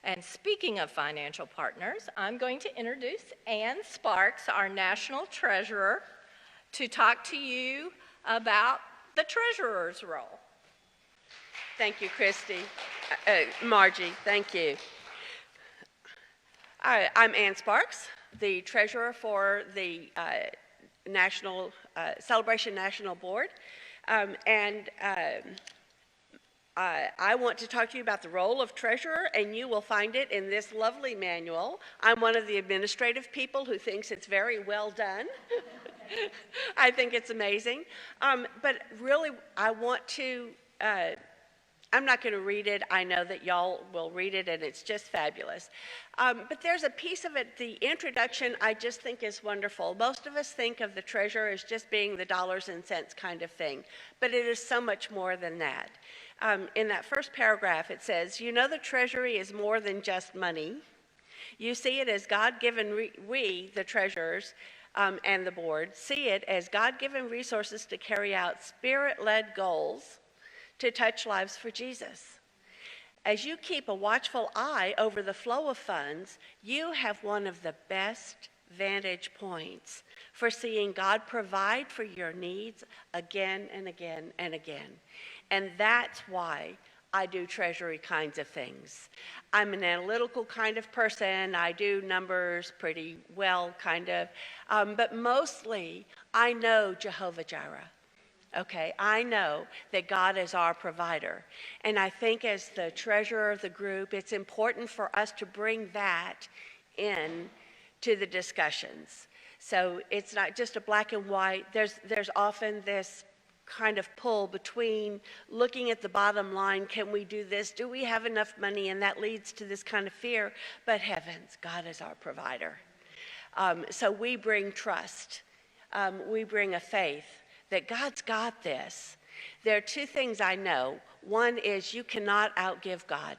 And speaking of financial partners, I'm going to introduce Ann Sparks, our National Treasurer, to talk to you about the treasurer's role. Thank you, Christy. Margie, thank you. I'm Ann Sparks, the treasurer for the Celebration National Board. I want to talk to you about the role of treasurer, and you will find it in this lovely manual. I'm one of the administrative people who thinks it's very well done. I think it's amazing. But really, I want to, I'm not going to read it. I know that y'all will read it, and it's just fabulous. But there's a piece of it, the introduction, I just think is wonderful. Most of us think of the treasurer as just being the dollars and cents kind of thing, but it is so much more than that. In that first paragraph, it says, you know the treasury is more than just money. You see it as God-given, we, the treasurers, and the board, see it as God-given resources to carry out spirit-led goals to touch lives for Jesus. As you keep a watchful eye over the flow of funds, you have one of the best vantage points for seeing God provide for your needs again and again and again. And that's why I do treasury kinds of things. I'm an analytical kind of person. I do numbers pretty well, kind of. But mostly, I know Jehovah Jireh. Okay, I know that God is our provider. And I think as the treasurer of the group, it's important for us to bring that in to the discussions. So it's not just a black and white. There's often this kind of pull between looking at the bottom line, can we do this? Do we have enough money? And that leads to this kind of fear. But heavens, God is our provider. So we bring trust. We bring a faith that God's got this. There are two things I know. One is you cannot outgive God.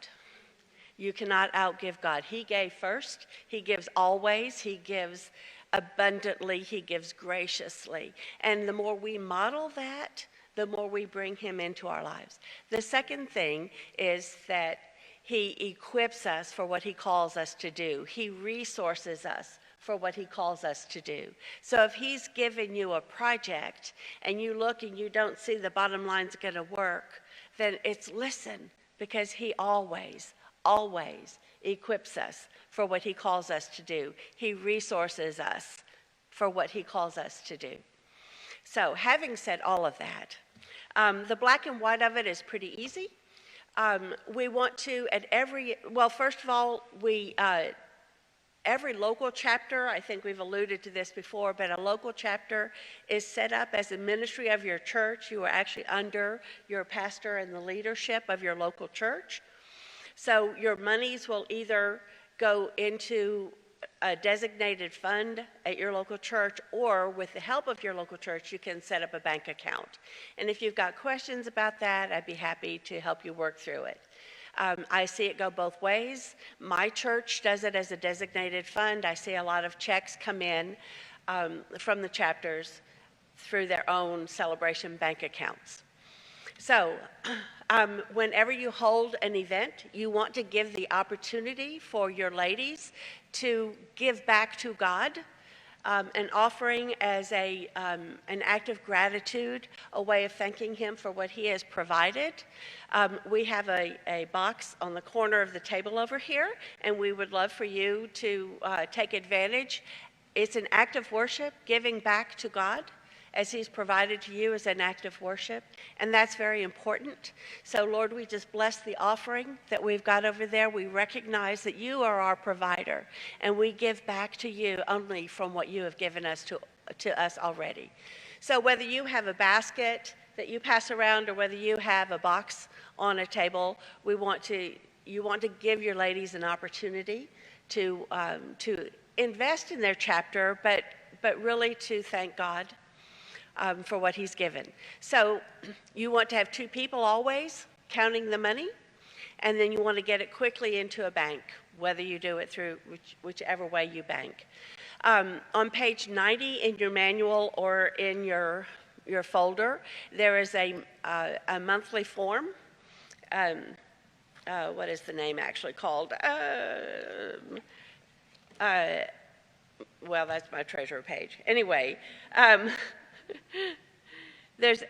You cannot outgive God. He gave first. He gives always. He gives abundantly. He gives graciously. And the more we model that, the more we bring him into our lives. The second thing is that he equips us for what he calls us to do. He resources us for what he calls us to do. So if he's given you a project and you look and you don't see the bottom line's going to work, then it's listen, because he always equips us for what he calls us to do. He resources us for what he calls us to do. So having said all of that, the black and white of it is pretty easy. We want to, first of all, every local chapter, I think we've alluded to this before, but a local chapter is set up as a ministry of your church. You are actually under your pastor and the leadership of your local church. So your monies will either go into a designated fund at your local church, or with the help of your local church, you can set up a bank account. And if you've got questions about that, I'd be happy to help you work through it. I see it go both ways. My church does it as a designated fund. I see a lot of checks come in from the chapters through their own celebration bank accounts. So whenever you hold an event, you want to give the opportunity for your ladies to give back to God, an offering as an act of gratitude, a way of thanking him for what he has provided. We have a box on the corner of the table over here, and we would love for you to take advantage. It's an act of worship, giving back to God as he's provided to you as an act of worship, and that's very important. So Lord, we just bless the offering that we've got over there. We recognize that you are our provider, and we give back to you only from what you have given us to us already. So whether you have a basket that you pass around or whether you have a box on a table, you want to give your ladies an opportunity to invest in their chapter, but really to thank God for what he's given. So you want to have two people always counting the money, and then you want to get it quickly into a bank, whether you do it through whichever way you bank. On page 90 in your manual or in your folder, there is a monthly form. what is the name actually called? Well, that's my treasurer page. Anyway, there's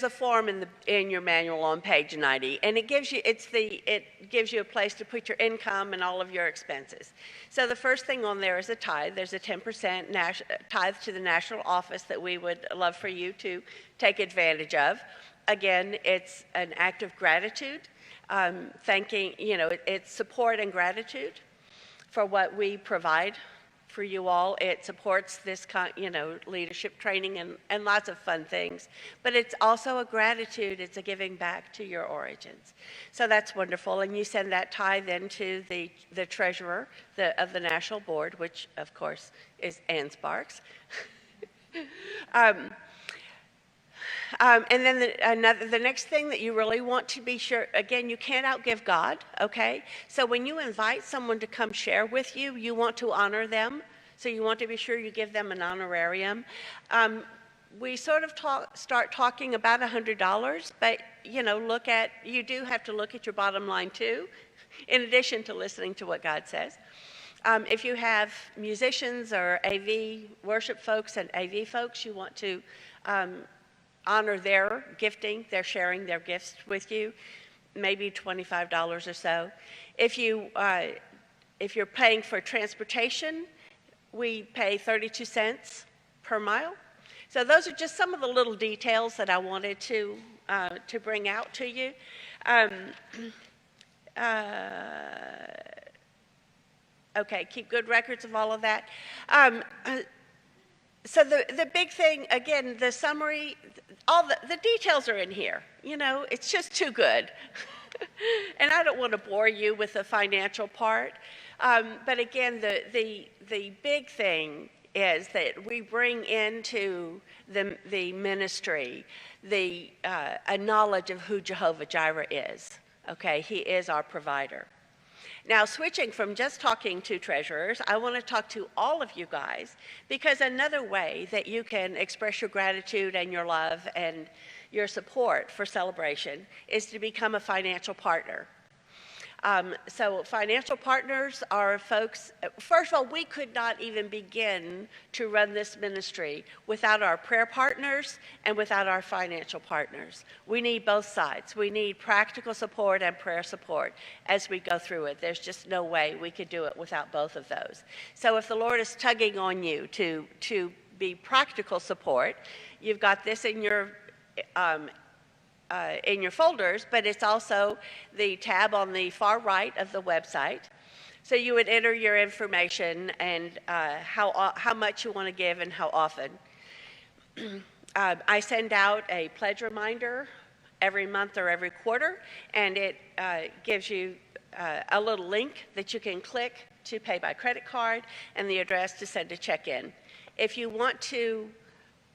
a form in your manual on page 90, and it gives you a place to put your income and all of your expenses. So the first thing on there is a tithe. There's a 10% tithe to the national office that we would love for you to take advantage of. Again, it's an act of gratitude, thanking, it's support and gratitude for what we provide for you all. It supports this leadership training and lots of fun things. But it's also a gratitude. It's a giving back to your origins. So that's wonderful. And you send that tithe into the treasurer of the national board, which of course is Ann Sparks. And then the next thing that you really want to be sure, again, you can't outgive God, okay? So when you invite someone to come share with you, you want to honor them. So you want to be sure you give them an honorarium. We sort of start talking about $100, but you do have to look at your bottom line too, in addition to listening to what God says. If you have musicians or AV worship folks and AV folks, you want to honor their gifting, their sharing their gifts with you, maybe $25 or so. If you're paying for transportation, we pay 32 cents per mile. So those are just some of the little details that I wanted to bring out to you. Okay, keep good records of all of that. So the big thing, again, the summary, all the details are in here. It's just too good. And I don't want to bore you with the financial part. But again, the big thing is that we bring into the ministry a knowledge of who Jehovah Jireh is. Okay, he is our provider. Now, switching from just talking to treasurers, I want to talk to all of you guys, because another way that you can express your gratitude and your love and your support for Celebration is to become a financial partner. So financial partners are folks, first of all, we could not even begin to run this ministry without our prayer partners and without our financial partners. We need both sides. We need practical support and prayer support as we go through it. There's just no way we could do it without both of those. So if the Lord is tugging on you to be practical support, you've got this in your folders, but it's also the tab on the far right of the website. So you would enter your information and how much you want to give and how often. I send out a pledge reminder every month or every quarter, and it gives you a little link that you can click to pay by credit card and the address to send a check in. If you want to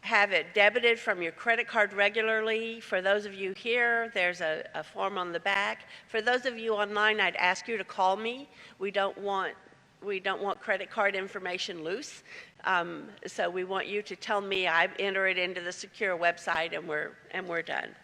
have it debited from your credit card regularly, for those of you here, there's a form on the back. For those of you online, I'd ask you to call me. We don't want credit card information loose. So we want you to tell me. I enter it into the secure website, and we're done.